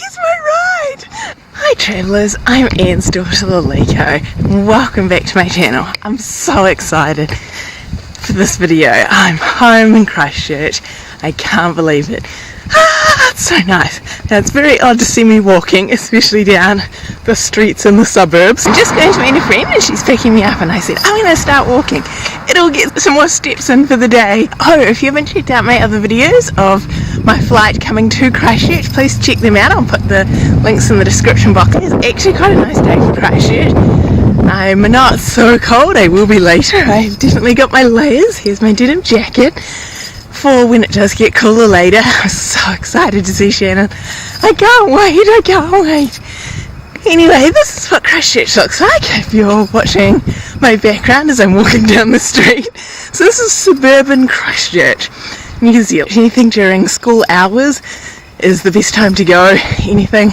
here's my ride! Hi travellers, I'm Anne's daughter Laleko, and welcome back to my channel. I'm so excited for this video. I'm home in Christchurch. I can't believe it. It's so nice. Now it's very odd to see me walking, especially down the streets in the suburbs. I'm just going to meet a friend and she's picking me up, and I said I'm going to start walking. It'll get some more steps in for the day. Oh, if you haven't checked out my other videos of my flight coming to Christchurch, please check them out. I'll put the links in the description box. It's actually quite a nice day for Christchurch. I'm not so cold. I will be later. I've definitely got my layers. Here's my denim jacket for when it does get cooler later. I'm so excited to see Shannon. I can't wait. Anyway, this is what Christchurch looks like if you're watching my background as I'm walking down the street. So this is suburban Christchurch, New Zealand. Anything during school hours is the best time to go. Anything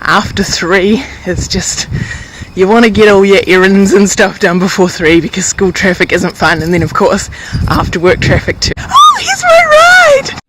after 3 is just, you want to get all your errands and stuff done before 3 because school traffic isn't fun, and then of course after work traffic too. Oh, here's my ride!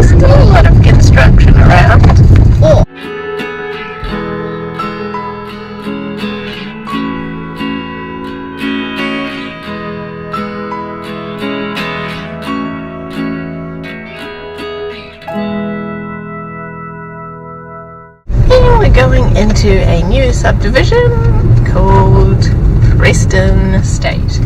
Still a lot of construction around. Oh. And we're going into a new subdivision called Preston Estate.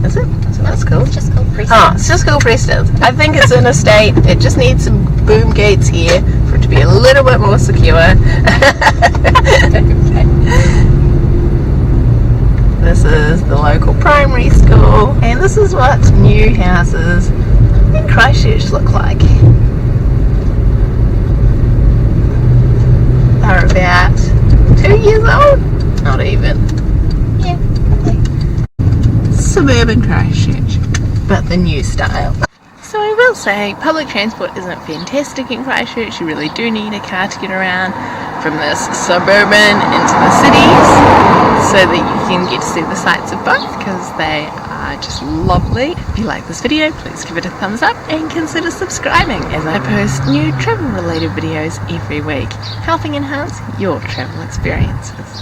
Is it? That's what it's called? It's just called Preston. Oh, it's just called Preston. I think it's an estate. It just needs some boom gates here for it to be a little bit more secure. This is the local primary school, and this is what new houses in Christchurch look like. They're about 2 years old? Not even. Yeah. Suburban Christchurch, but the new style. So I will say public transport isn't fantastic in Christchurch. You really do need a car to get around from this suburban into the cities so that you can get to see the sights of both, because they are just lovely. If you like this video, please give it a thumbs up and consider subscribing, as I post new travel related videos every week, helping enhance your travel experiences.